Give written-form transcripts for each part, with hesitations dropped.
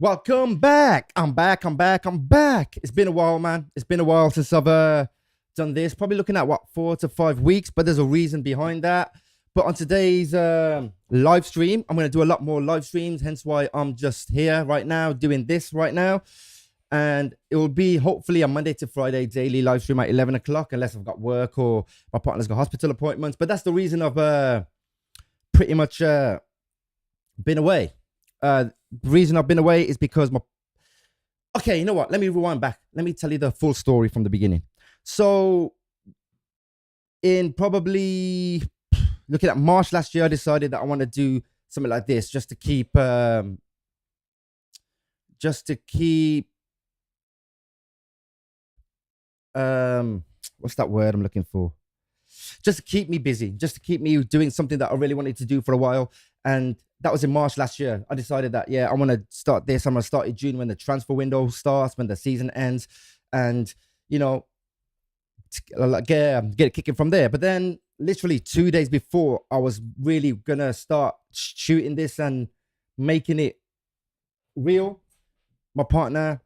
Welcome back. I'm back. It's been a while, man. It's been a while since I've done this. Probably looking at what, 4 to 5 weeks, but there's a reason behind that. But on today's live stream, I'm going to do a lot more live streams, hence why I'm just here right now doing this right now. And it will be hopefully a Monday to Friday daily live stream at 11 o'clock, unless I've got work or my partner's got hospital appointments. But that's the reason I've pretty much been away. The reason I've been away is because okay, you know what? Let me rewind back. Let me tell you the full story from the beginning. So in probably looking at March last year, I decided that I want to do something like this just to keep what's that word I'm looking for? Just to keep me busy, just to keep me doing something that I really wanted to do for a while. And that was in March last year. I decided that, yeah, I want to start this. I'm going to start in June when the transfer window starts, when the season ends, and, you know, get it kicking from there. But then literally 2 days before I was really going to start shooting this and making it real, my partner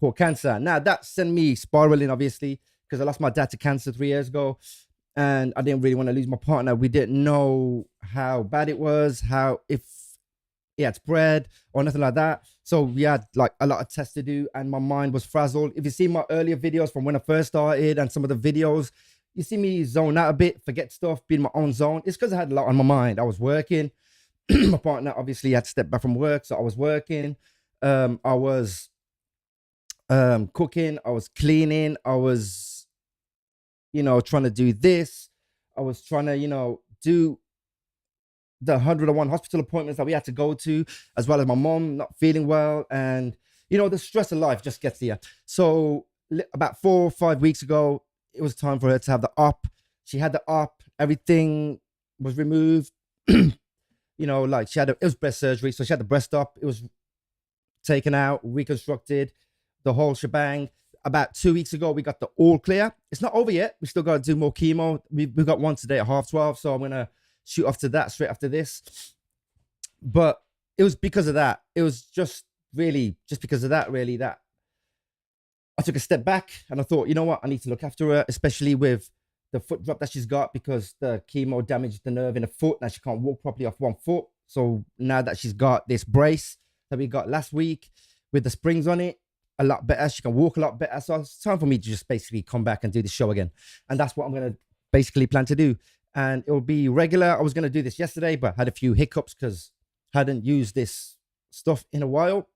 caught cancer. Now, that sent me spiraling, obviously, because I lost my dad to cancer 3 years ago. And I didn't really want to lose my partner. We didn't know how bad it was, if he had spread or nothing like that. So we had like a lot of tests to do, and my mind was frazzled. If you see my earlier videos from when I first started and some of the videos, you see me zone out a bit, forget stuff, be in my own zone. It's because I had a lot on my mind. I was working. My partner obviously had to step back from work, so I was working. I was cooking. I was cleaning. I was, trying to do this. I was trying to, do the 101 hospital appointments that we had to go to, as well as my mom not feeling well. And, the stress of life just gets there. So about 4 or 5 weeks ago, it was time for her to have the op. She had the op. Everything was removed. Like it was breast surgery. So she had the breast op. It was taken out, reconstructed, the whole shebang. About 2 weeks ago, we got the all clear. It's not over yet. We still got to do more chemo. We've got one today at 12:30, so I'm going to shoot off to that straight after this. But it was because of that. It was just because of that, really, that I took a step back and I thought, you know what? I need to look after her, especially with the foot drop that she's got, because the chemo damaged the nerve in the foot. Now she can't walk properly off one foot. So now that she's got this brace that we got last week with the springs on it, a lot better. She can walk a lot better. So it's time for me to just basically come back and do the show again. And that's what I'm going to basically plan to do. And it will be regular. I was going to do this yesterday, but had a few hiccups because I hadn't used this stuff in a while.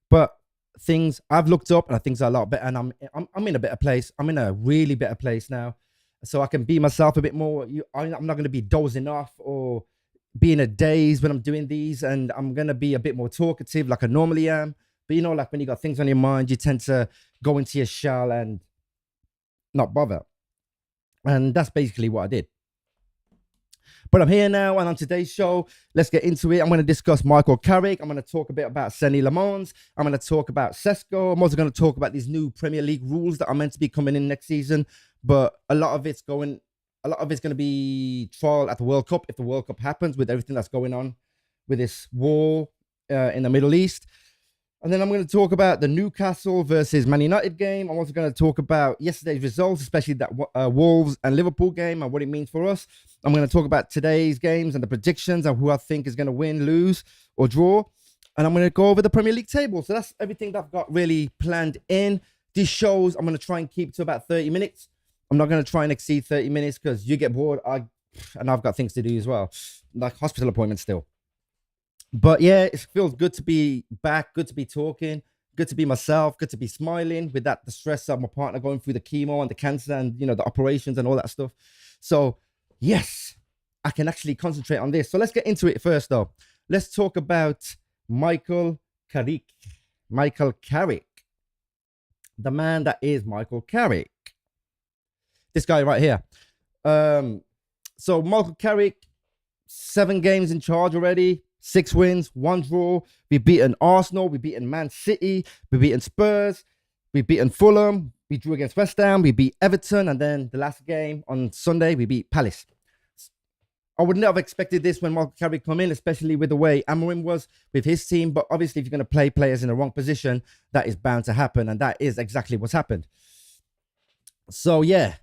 But things I've looked up and things are a lot better. And I'm in a better place. I'm in a really better place now. So I can be myself a bit more. I'm not going to be dozing off or be in a daze when I'm doing these. And I'm going to be a bit more talkative like I normally am. But like when you got things on your mind, you tend to go into your shell and not bother. And that's basically what I did. But I'm here now, and on today's show, let's get into it. I'm going to discuss Michael Carrick. I'm going to talk a bit about Sesko and Lammens. I'm going to talk about Sesko. I'm also going to talk about these new Premier League rules that are meant to be coming in next season. But a lot of it's going to be trial at the World Cup, if the World Cup happens, with everything that's going on with this war in the Middle East. And then I'm going to talk about the Newcastle versus Man United game. I'm also going to talk about yesterday's results, especially that Wolves and Liverpool game and what it means for us. I'm going to talk about today's games and the predictions and who I think is going to win, lose, or draw. And I'm going to go over the Premier League table. So that's everything that I've got really planned in. These shows, I'm going to try and keep to about 30 minutes. I'm not going to try and exceed 30 minutes because you get bored. And I've got things to do as well, like hospital appointments still. But yeah, it feels good to be back, good to be talking, good to be myself, good to be smiling with the stress of my partner going through the chemo and the cancer and, the operations and all that stuff. So yes, I can actually concentrate on this. So let's get into it first though. Let's talk about Michael Carrick. Michael Carrick. The man that is Michael Carrick. This guy right here. So Michael Carrick, 7 games in charge already. 6 wins, 1 draw. We've beaten Arsenal. We've beaten Man City. We've beaten Spurs. We've beaten Fulham. We drew against West Ham. We beat Everton. And then the last game on Sunday, we beat Palace. I would never have expected this when Michael Carrick come in, especially with the way Amorim was with his team. But obviously, if you're going to play players in the wrong position, that is bound to happen. And that is exactly what's happened. So, yeah.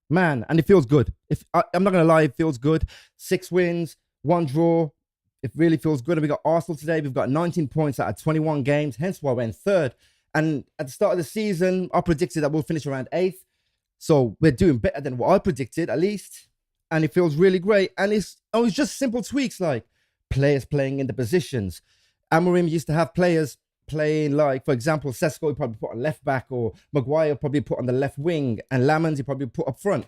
Man, and it feels good. I'm not going to lie, it feels good. 6 wins, 1 draw. It really feels good. And we got Arsenal today. We've got 19 points out of 21 games, hence why we're in 3rd. And at the start of the season, I predicted that we'll finish around 8th. So we're doing better than what I predicted, at least. And it feels really great. And it's just simple tweaks like players playing in the positions. Amorim used to have players playing like, for example, Sesko he probably put on left back, or Maguire probably put on the left wing, and Lammens he probably put up front.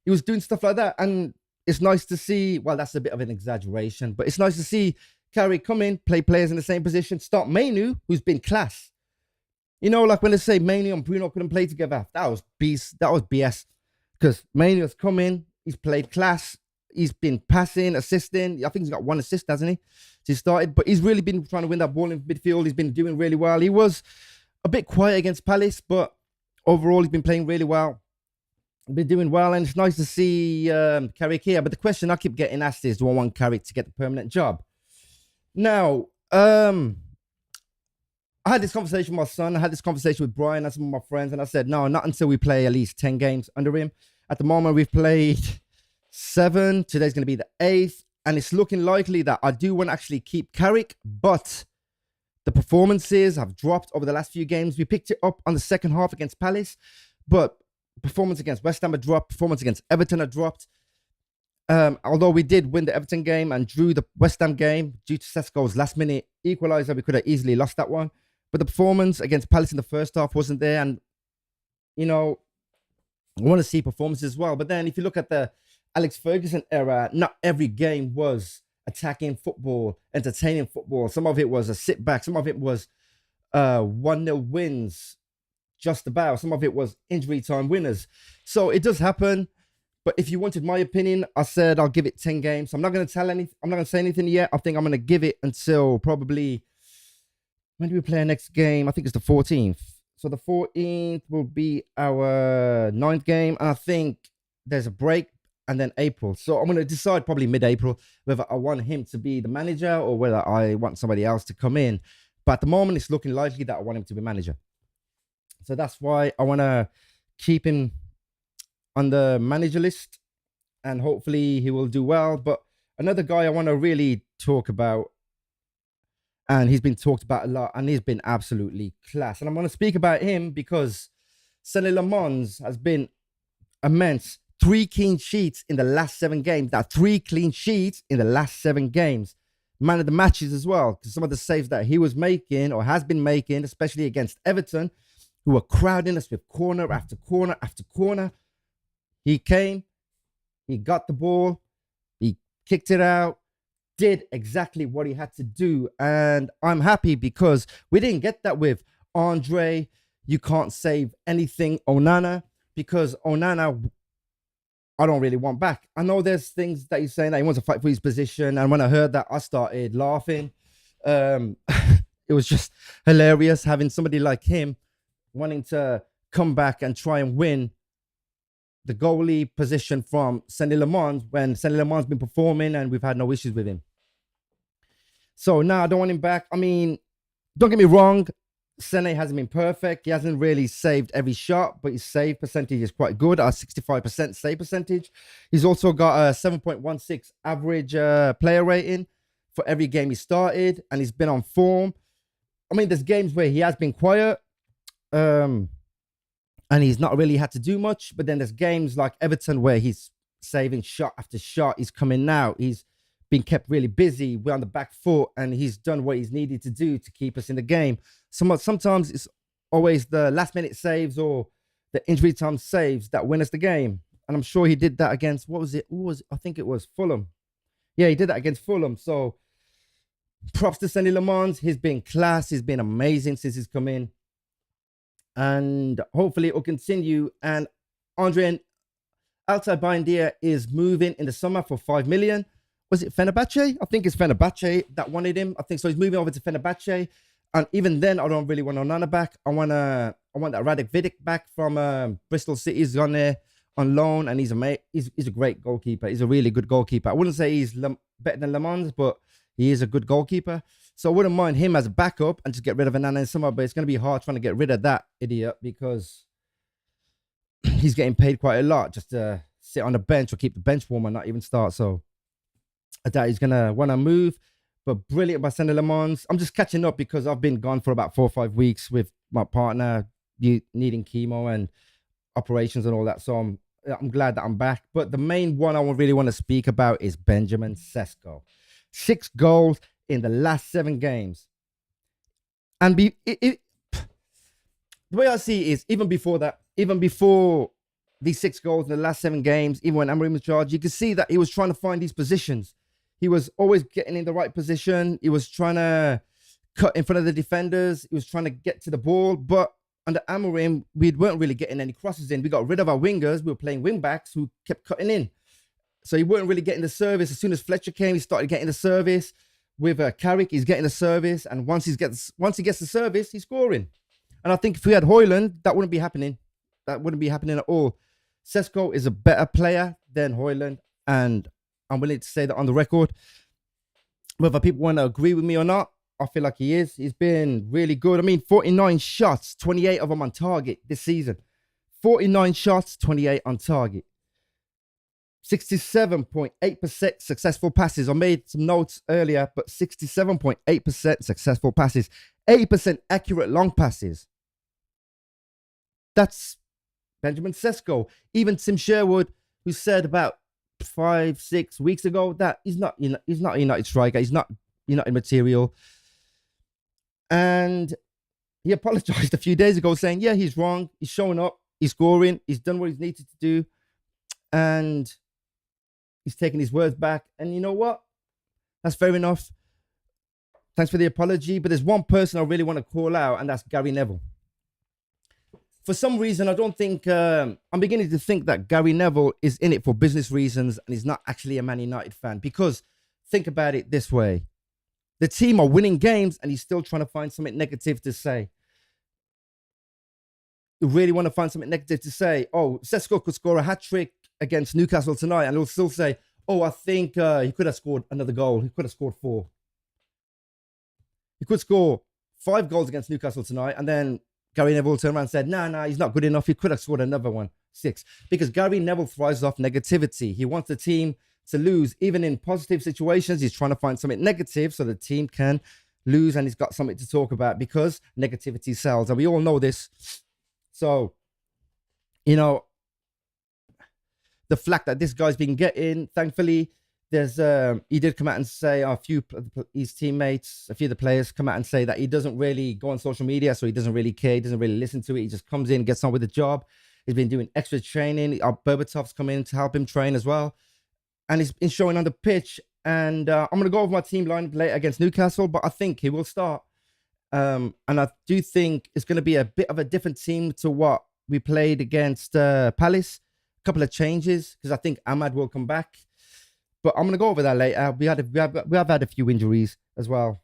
He was doing stuff like that. And it's nice to see, well, that's a bit of an exaggeration, but it's nice to see Carrick come in, play players in the same position, start Mainu, who's been class. You know, like when they say Mainu and Bruno couldn't play together, that was BS. Because Mainu has come in, he's played class, he's been passing, assisting. I think he's got 1 assist, hasn't he? He started, but he's really been trying to win that ball in midfield. He's been doing really well. He was a bit quiet against Palace, but overall he's been playing really well. Been doing well, and it's nice to see Carrick here. But the question I keep getting asked is, do I want Carrick to get the permanent job? Now, I had this conversation with my son. I had this conversation with Brian and some of my friends, and I said, no, not until we play at least 10 games under him. At the moment, we've played 7. Today's going to be the 8th, and it's looking likely that I do want to actually keep Carrick, but the performances have dropped over the last few games. We picked it up on the second half against Palace, but performance against West Ham had dropped. Performance against Everton had dropped. Although we did win the Everton game and drew the West Ham game due to Sesko's last-minute equaliser, we could have easily lost that one. But the performance against Palace in the first half wasn't there. And, you know, I want to see performances as well. But then if you look at the Alex Ferguson era, not every game was attacking football, entertaining football. Some of it was a sit back. Some of it was 1-0 wins, just about. Some of it was injury time winners. So it does happen. But if you wanted my opinion, I said I'll give it 10 games. I'm not going to tell anything. I'm not going to say anything yet. I think I'm going to give it until probably, when do we play our next game? I think it's the 14th. So the 14th will be our 9th game. And I think there's a break and then April. So I'm going to decide probably mid-April whether I want him to be the manager or whether I want somebody else to come in. But at the moment, it's looking likely that I want him to be manager. So that's why I want to keep him on the manager list, and hopefully he will do well. But another guy I want to really talk about, and he's been talked about a lot, and he's been absolutely class. And I'm going to speak about him because Sesko and Lammens has been immense. 3 clean sheets in the last 7 games. Now, 3 clean sheets in the last 7 games. Man of the matches as well, because some of the saves that he was making or has been making, especially against Everton, who were crowding us with corner after corner after corner. He came, he got the ball, he kicked it out, did exactly what he had to do. And I'm happy because we didn't get that with Andre. You can't save anything Onana, because Onana, I don't really want back. I know there's things that he's saying that he wants to fight for his position. And when I heard that, I started laughing. It was just hilarious having somebody like him wanting to come back and try and win the goalie position from Sesko and Lammens when Sesko and Lammens been performing and we've had no issues with him. So now I don't want him back. I mean, don't get me wrong, Sene hasn't been perfect. He hasn't really saved every shot, but his save percentage is quite good, at 65% save percentage. He's also got a 7.16 average player rating for every game he started, and he's been on form. I mean, there's games where he has been quiet, and he's not really had to do much. But then there's games like Everton where he's saving shot after shot. He's coming out. He's been kept really busy. We're on the back foot, and he's done what he's needed to do to keep us in the game. Sometimes it's always the last-minute saves or the injury time saves that win us the game. And I'm sure he did that against, what was it? I think it was Fulham. Yeah, he did that against Fulham. So props to Sesko and Lammens. He's been class. He's been amazing since he's come in. And hopefully it will continue. And Andre Altay Bayindir is moving in the summer for 5 million. Was it Fenerbahce? I think it's Fenerbahce that wanted him. I think so. He's moving over to Fenerbahce. And even then, I don't really want Onana back. I want that Radek Vidic back from Bristol City. He's gone there on loan, and he's a great goalkeeper. He's a really good goalkeeper. I wouldn't say he's better than Lammens, but he is a good goalkeeper. So I wouldn't mind him as a backup and just get rid of Anana in summer, but it's going to be hard trying to get rid of that idiot because he's getting paid quite a lot just to sit on the bench or keep the bench warm and not even start. So I doubt he's going to want to move. But brilliant by sending Lammens. I'm just catching up because I've been gone for about 4 or 5 weeks with my partner needing chemo and operations and all that. So I'm glad that I'm back. But the main one I really want to speak about is Benjamin Sesko. 6 goals in the last 7 games. And the way I see it is, even before that, even before these 6 goals in the last 7 games, even when Amorim was charged, you could see that he was trying to find these positions. He was always getting in the right position. He was trying to cut in front of the defenders. He was trying to get to the ball. But under Amorim, we weren't really getting any crosses in. We got rid of our wingers. We were playing wing backs who kept cutting in. So he weren't really getting the service. As soon as Fletcher came, he started getting the service. With Carrick, he's getting the service. And once he gets the service, he's scoring. And I think if we had Højlund, that wouldn't be happening. That wouldn't be happening at all. Sesko is a better player than Højlund. And I'm willing to say that on the record. Whether people want to agree with me or not, I feel like he is. He's been really good. I mean, 49 shots, 28 of them on target this season. 49 shots, 28 on target. 67.8% successful passes. I made some notes earlier, but 67.8% successful passes. 80% accurate long passes. That's Benjamin Sesko. Even Tim Sherwood, who said about 5-6 weeks ago that he's not a United striker, he's not United material, and he apologized a few days ago saying, yeah, he's wrong, he's showing up, he's scoring, he's done what he's needed to do, and he's taking his words back. And you know what, that's fair enough. Thanks for the apology. But there's one person I really want to call out, and that's Gary Neville. For some reason, I don't think, I'm beginning to think that Gary Neville is in it for business reasons and he's not actually a Man United fan. Because think about it this way. The team are winning games and he's still trying to find something negative to say. You really want to find something negative to say. Oh, Sesko could score a hat-trick against Newcastle tonight, and he'll still say, oh, I think he could have scored another goal. He could have scored 4. He could score 5 goals against Newcastle tonight, and then Gary Neville turned around and said, no, he's not good enough. He could have scored another one, 6. Because Gary Neville thrives off negativity. He wants the team to lose. Even in positive situations, he's trying to find something negative so the team can lose, and he's got something to talk about because negativity sells. And we all know this. So, you know, the flack that this guy's been getting, thankfully, there's he did come out and say a few his teammates, a few of the players come out and say that he doesn't really go on social media, so he doesn't really care, he doesn't really listen to it. He just comes in, gets on with the job. He's been doing extra training. Berbatov's come in to help him train as well, and he's been showing on the pitch. And I'm going to go over my team line later against Newcastle, but I think he will start. And I do think it's going to be a bit of a different team to what we played against Palace. A couple of changes because I think Ahmad will come back. But I'm going to go over that later. We have had a few injuries as well.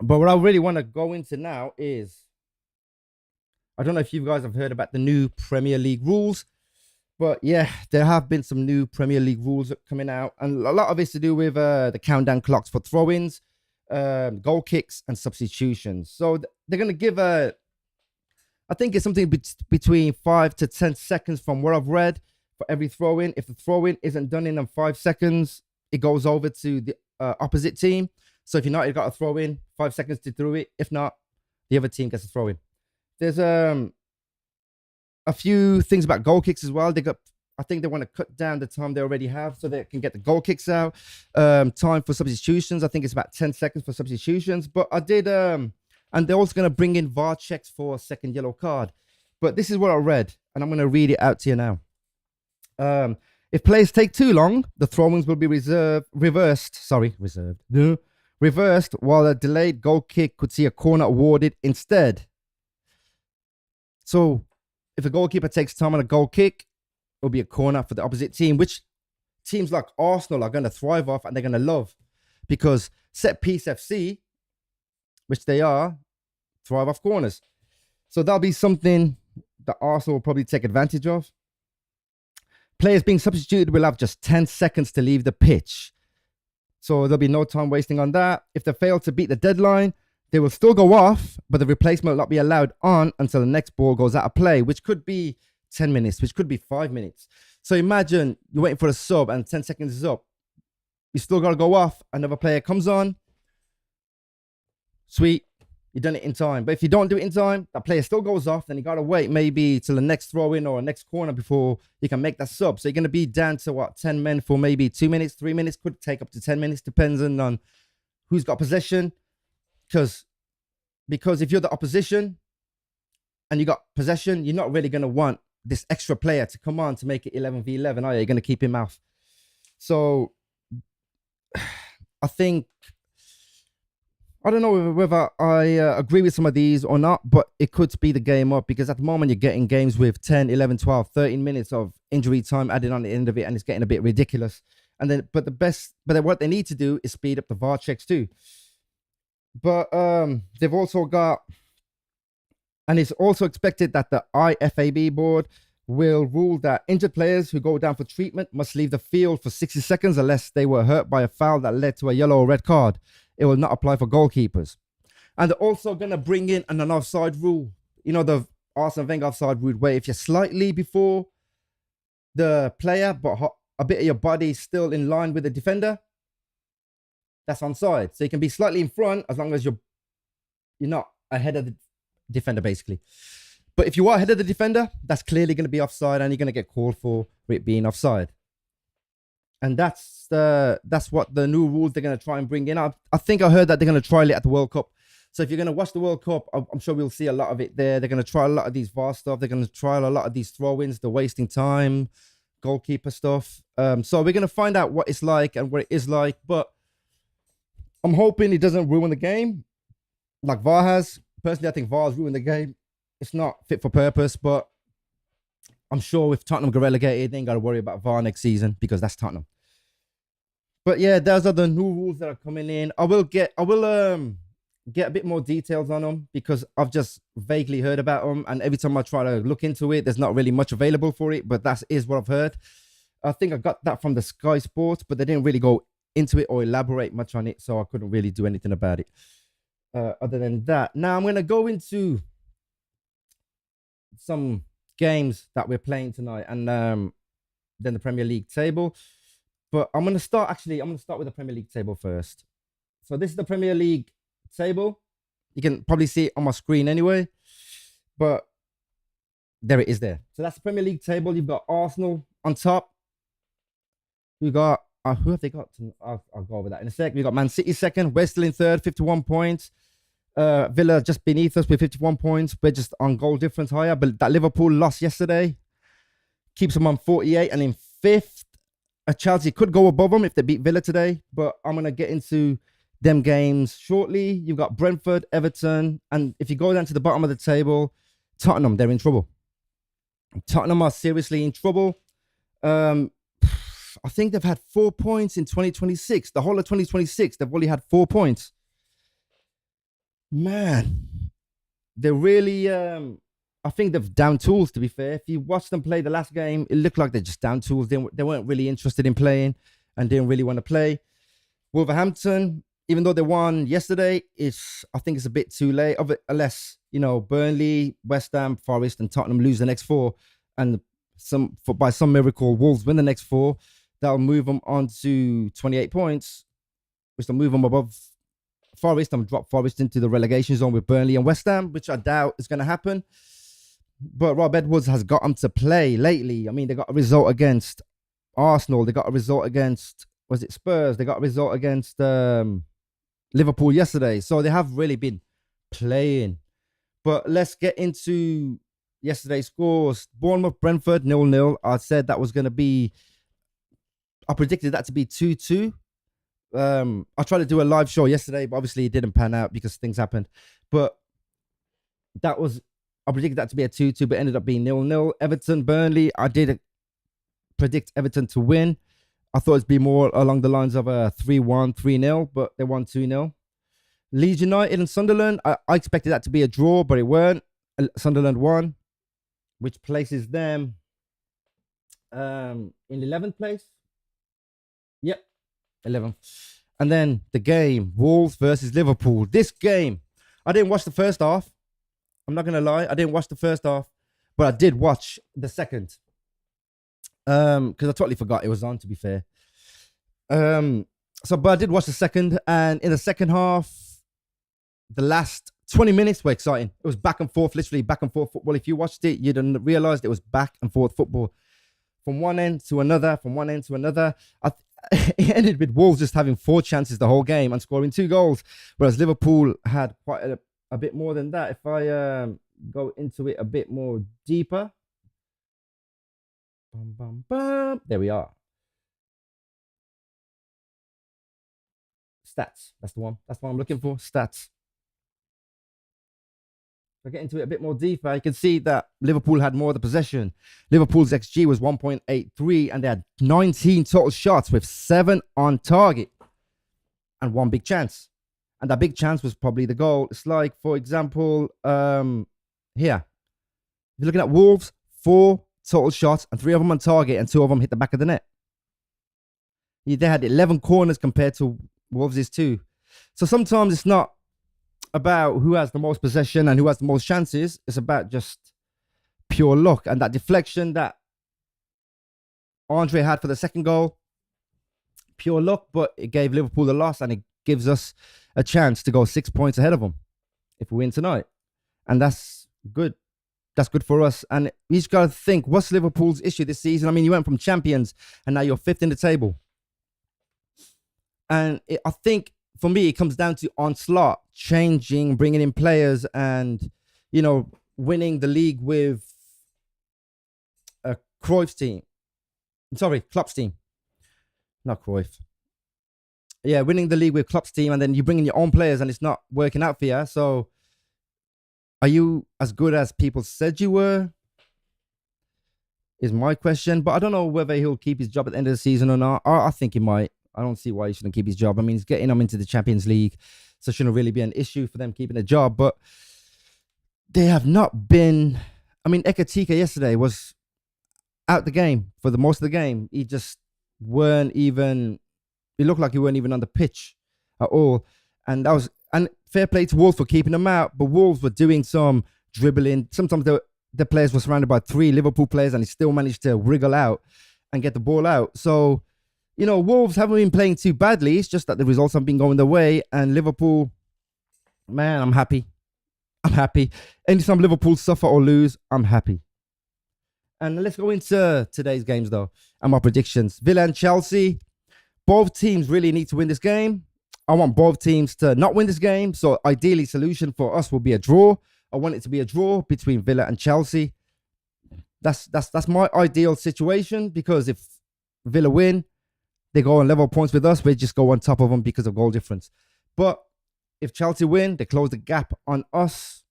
But what I really want to go into now is, I don't know if you guys have heard about the new Premier League rules. But yeah, there have been some new Premier League rules coming out. And a lot of it's to do with the countdown clocks for throw-ins, goal kicks, and substitutions. So they're going to give I think it's something between 5 to 10 seconds from what I've read for every throw-in. If the throw-in isn't done in 5 seconds, it goes over to the opposite team. So if United got a throw-in, 5 seconds to throw it. If not, the other team gets a throw-in. There's a few things about goal kicks as well. I think they want to cut down the time they already have so they can get the goal kicks out. Time for substitutions, I think it's about 10 seconds for substitutions. But I did, and they're also going to bring in VAR checks for a second yellow card. But this is what I read, and I'm going to read it out to you now. If players take too long, the throw-ins will be reversed while a delayed goal kick could see a corner awarded instead. So if a goalkeeper takes time on a goal kick, it'll be a corner for the opposite team, which teams like Arsenal are going to thrive off and they're going to love, because set piece FC, which they are, thrive off corners. So that'll be something that Arsenal will probably take advantage of. Players being substituted will have just 10 seconds to leave the pitch. So there'll be no time wasting on that. If they fail to beat the deadline, they will still go off, but the replacement will not be allowed on until the next ball goes out of play, which could be 10 minutes, which could be 5 minutes. So imagine you're waiting for a sub and 10 seconds is up. You still got to go off. Another player comes on. Sweet. You've done it in time. But if you don't do it in time, that player still goes off. Then you got to wait maybe till the next throw in or next corner before you can make that sub. So you're going to be down to what, 10 men for maybe 2 minutes, 3 minutes. Could take up to 10 minutes, depending on who's got possession. Because if you're the opposition and you got possession, you're not really going to want this extra player to come on to make it 11v11, are you? You're going to keep him out. So I think, I don't know whether I agree with some of these or not, but it could speed the game up because at the moment you're getting games with 10, 11, 12, 13 minutes of injury time added on the end of it, and it's getting a bit ridiculous. And then, but what they need to do is speed up the VAR checks too. But they've also got, and it's also expected that the IFAB board will rule that injured players who go down for treatment must leave the field for 60 seconds unless they were hurt by a foul that led to a yellow or red card. It will not apply for goalkeepers. And they're also going to bring in an offside rule. You know, the Arsene Wenger offside rule where if you're slightly before the player, but a bit of your body still in line with the defender, that's onside. So you can be slightly in front as long as you're not ahead of the defender, basically. But if you are ahead of the defender, that's clearly going to be offside and you're going to get called for it being offside. And that's what the new rules they're going to try and bring in. I think I heard that they're going to trial it at the World Cup. So if you're going to watch the World Cup, I'm sure we'll see a lot of it there. They're going to try a lot of these VAR stuff. They're going to trial a lot of these throw-ins, the wasting time, goalkeeper stuff. So we're going to find out what it's like and what it is like. But I'm hoping it doesn't ruin the game like VAR has. Personally, I think VAR has ruined the game. It's not fit for purpose, but I'm sure if Tottenham get relegated, they ain't got to worry about VAR next season because that's Tottenham. But yeah, those are the new rules that are coming in. I will get a bit more details on them because I've just vaguely heard about them. And every time I try to look into it, there's not really much available for it, but that is what I've heard. I think I got that from the Sky Sports, but they didn't really go into it or elaborate much on it. So I couldn't really do anything about it. Other than that, now I'm going to go into some games that we're playing tonight and then the Premier League table. But I'm going to start with the Premier League table first. So this is the Premier League table. You can probably see it on my screen anyway. But there it is there. So that's the Premier League table. You've got Arsenal on top. We got, who have they got? I'll go over that in a sec. We've got Man City second. We're still in third, 51 points. Villa just beneath us with 51 points. We're just on goal difference higher. But that Liverpool loss yesterday keeps them on 48 and in fifth. Chelsea could go above them if they beat Villa today, but I'm going to get into them games shortly. You've got Brentford, Everton, and if you go down to the bottom of the table, Tottenham, they're in trouble. Tottenham are seriously in trouble. I think they've had 4 points in 2026. The whole of 2026, they've only had 4 points. Man, they're really... I think they've down tools, to be fair. If you watch them play the last game, it looked like they're just down tools. They weren't really interested in playing and didn't really want to play. Wolverhampton, even though they won yesterday, I think it's a bit too late. Unless, Burnley, West Ham, Forest, and Tottenham lose the next 4. And by some miracle, Wolves win the next 4. That'll move them on to 28 points, which will move them above Forest and drop Forest into the relegation zone with Burnley and West Ham, which I doubt is going to happen. But Rob Edwards has got them to play lately. I mean, they got a result against Arsenal. They got a result against, was it Spurs? They got a result against Liverpool yesterday. So they have really been playing. But let's get into yesterday's scores. Bournemouth, Brentford, 0-0. I said that was going to be, I predicted that to be 2-2. I tried to do a live show yesterday, but obviously it didn't pan out because things happened. But I predicted that to be a 2-2, but ended up being 0-0. Everton, Burnley, I did predict Everton to win. I thought it'd be more along the lines of a 3-1, 3-0, but they won 2-0. Leeds United and Sunderland, I expected that to be a draw, but it weren't. Sunderland won, which places them In 11th place. Yep, 11th. And then the game, Wolves versus Liverpool. This game, I didn't watch the first half. I'm not gonna lie, I didn't watch the first half, but I did watch the second. Because I totally forgot it was on, to be fair. But I did watch the second, and in the second half, the last 20 minutes were exciting. It was back and forth, literally back and forth football. If you watched it, you'd realized it was back and forth football from one end to another, from one end to another. It ended with Wolves just having 4 chances the whole game and scoring 2 goals, whereas Liverpool had quite a bit more than that. If I go into it a bit more deeper, there we are. Stats. That's the one. That's what I'm looking for. Stats. If I get into it a bit more deeper, you can see that Liverpool had more of the possession. Liverpool's XG was 1.83, and they had 19 total shots with 7 on target and 1 big chance. And that big chance was probably the goal. It's like, for example, here. If you're looking at Wolves, 4 total shots and 3 of them on target, and 2 of them hit the back of the net. They had 11 corners compared to Wolves is 2. So sometimes it's not about who has the most possession and who has the most chances. It's about just pure luck. And that deflection that Andre had for the second goal, pure luck, but it gave Liverpool the loss, and it gives us a chance to go 6 points ahead of them if we win tonight. And that's good. That's good for us. And you just got to think, what's Liverpool's issue this season? I mean, you went from champions and now you're 5th in the table. And I think, for me, it comes down to onslaught, changing, bringing in players, and, you know, winning the league with a Cruyff's team. Sorry, Klopp's team. Not Cruyff. Yeah, winning the league with Klopp's team, and then you bring in your own players and it's not working out for you. So, are you as good as people said you were? Is my question. But I don't know whether he'll keep his job at the end of the season or not. I think he might. I don't see why he shouldn't keep his job. I mean, he's getting them into the Champions League, so it shouldn't really be an issue for them keeping a job. But they have not been. I mean, Ekatike yesterday was out the game for the most of the game. He just weren't even. It looked like he weren't even on the pitch at all, and that was. And fair play to Wolves for keeping them out, but Wolves were doing some dribbling. Sometimes the players were surrounded by 3 Liverpool players, and he still managed to wriggle out and get the ball out. So, you know, Wolves haven't been playing too badly. It's just that the results haven't been going their way. And Liverpool, man, I'm happy. I'm happy. Anytime Liverpool suffer or lose, I'm happy. And let's go into today's games, though, and my predictions. Villa and Chelsea, both teams really need to win this game. I want both teams to not win this game. So ideally, solution for us will be a draw. I want it to be a draw between Villa and Chelsea. That's my ideal situation, because if Villa win, they go on level points with us. We just go on top of them because of goal difference. But if Chelsea win, they close the gap on us,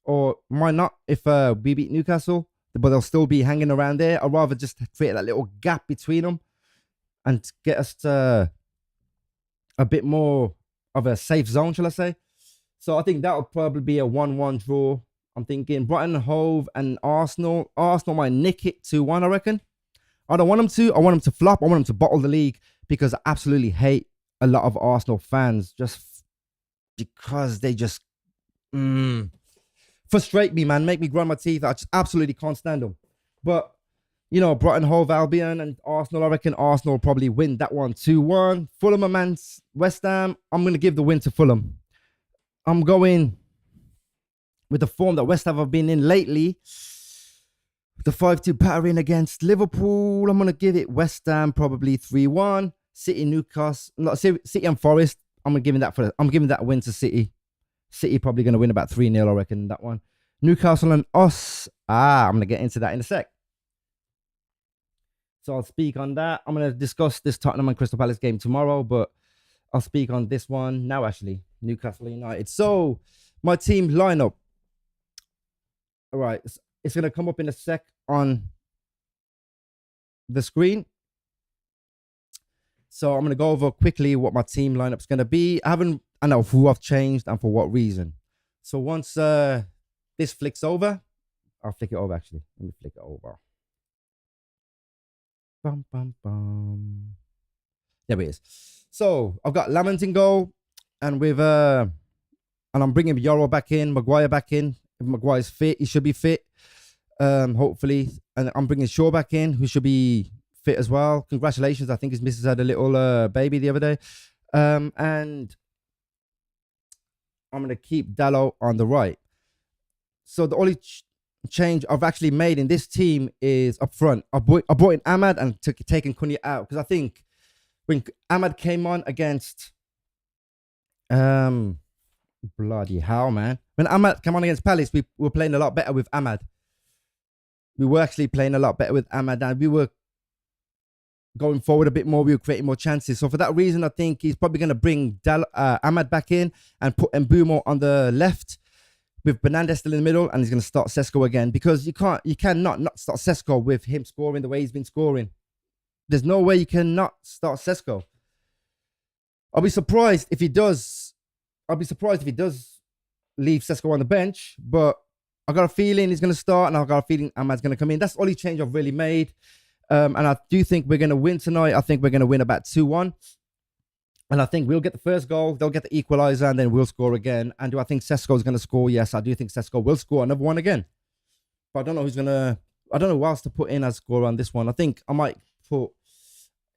or might not if we beat Newcastle, but they'll still be hanging around there. I'd rather just create that little gap between them and get us to a bit more of a safe zone, shall I say. So I think that'll probably be a 1-1 draw. I'm thinking Brighton, Hove, and Arsenal. Arsenal might nick it 2-1, I reckon. I don't want them to. I want them to flop. I want them to bottle the league, because I absolutely hate a lot of Arsenal fans just because they just frustrate me, man. Make me grind my teeth. I just absolutely can't stand them. But, you know, Brighton, Hove, Albion, and Arsenal, I reckon Arsenal will probably win that one 2-1. Fulham and West Ham, I'm going to give the win to Fulham. I'm going with the form that West Ham have been in lately. The 5-2 battering against Liverpool, I'm going to give it West Ham probably 3-1. City, Newcastle, no, City and Forest, I'm giving that a win to City. City probably going to win about 3-0, I reckon, that one. Newcastle and us, I'm going to get into that in a sec. So I'll speak on that. I'm going to discuss this Tottenham and Crystal Palace game tomorrow, but I'll speak on this one now, actually. Newcastle United. So, my team lineup. All right. It's going to come up in a sec on the screen. So, I'm going to go over quickly what my team lineup's going to be. I know who I've changed and for what reason. So, once this flicks over, I'll flick it over, actually. Let me flick it over. Bum, bum, bum. There it is. So I've got Lammens in goal, and and I'm bringing Yoro back in, Maguire back in. If Maguire's fit, he should be fit. Hopefully, and I'm bringing Shaw back in, who should be fit as well. Congratulations! I think his missus had a little baby the other day. And I'm gonna keep Dallo on the right. So the only change I've actually made in this team is up front. I brought in Ahmad and taken Cunha out, because I think when Ahmad came on against bloody hell, man. When Ahmad came on against Palace, we were playing a lot better with Ahmad. We were actually playing a lot better with Ahmad, and we were going forward a bit more. We were creating more chances. So for that reason, I think he's probably going to bring Ahmad back in and put Mbumo on the left with Fernandes still in the middle, and he's going to start Sesko again, because you cannot not start Sesko with him scoring the way he's been scoring. There's no way you cannot start Sesko. I'll be surprised if he does. Leave Sesko on the bench, but I got a feeling he's going to start, and I got a feeling Ahmad's going to come in. That's the only change I've really made. And I do think we're going to win tonight. I think we're going to win about 2-1. And I think we'll get the first goal. They'll get the equaliser, and then we'll score again. And do I think Sesko's going to score? Yes, I do think Sesko will score another one again. But I don't know who's going to... I don't know who else to put in as scorer on this one. I think I might put...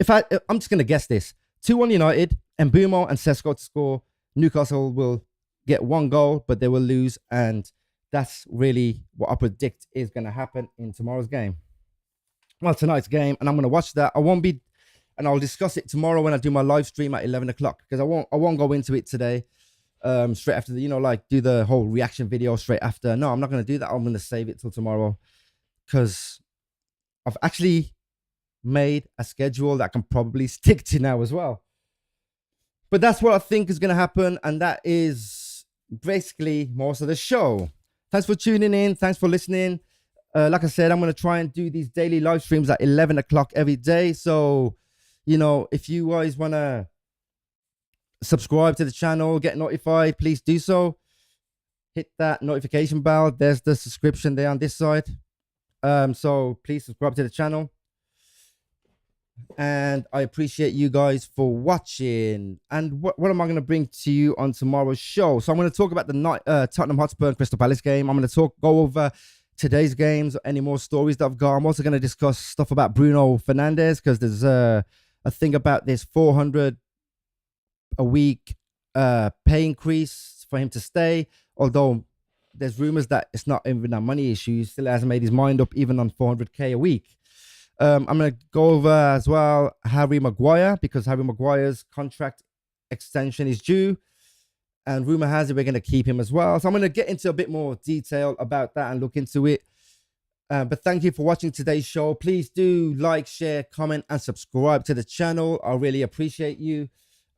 I'm just going to guess this. 2-1 United, Mbumo and Sesko to score. Newcastle will get 1 goal, but they will lose. And that's really what I predict is going to happen in tomorrow's game. Well, tonight's game. And I'm going to watch that. I won't be... And I'll discuss it tomorrow when I do my live stream at 11 o'clock, because I won't go into it today straight after the, like do the whole reaction video straight after. No, I'm not going to do that. I'm going to save it till tomorrow, because I've actually made a schedule that I can probably stick to now as well. But that's what I think is going to happen. And that is basically most of the show. Thanks for tuning in. Thanks for listening. Like I said, I'm going to try and do these daily live streams at 11 o'clock every day. So, if you guys want to subscribe to the channel, get notified, please do so. Hit that notification bell. There's the subscription there on this side. So please subscribe to the channel. And I appreciate you guys for watching. And what am I going to bring to you on tomorrow's show? So I'm going to talk about the Tottenham Hotspur and Crystal Palace game. I'm going to go over today's games, any more stories that I've got. I'm also going to discuss stuff about Bruno Fernandes, because there's a thing about this 400 a week pay increase for him to stay, although there's rumors that it's not even a money issue. He still hasn't made his mind up even on 400k a week. I'm going to go over as well Harry Maguire, because Harry Maguire's contract extension is due, and rumor has it we're going to keep him as well. So I'm going to get into a bit more detail about that and look into it. But thank you for watching today's show. Please do like, share, comment, and subscribe to the channel. I really appreciate you.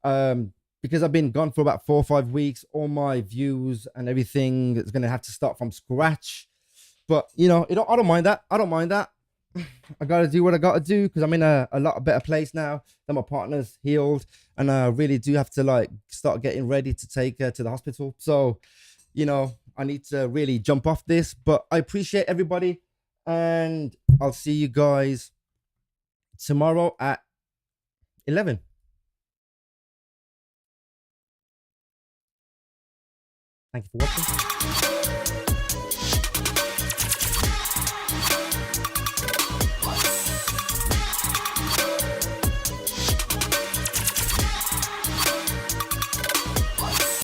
Because I've been gone for about 4 or 5 weeks, all my views and everything is going to have to start from scratch. But, I don't mind that. I don't mind that. I got to do what I got to do, because I'm in a lot better place now that my partner's healed. And I really do have to, start getting ready to take her to the hospital. So, I need to really jump off this. But I appreciate everybody. And I'll see you guys tomorrow at 11. Thank you for watching.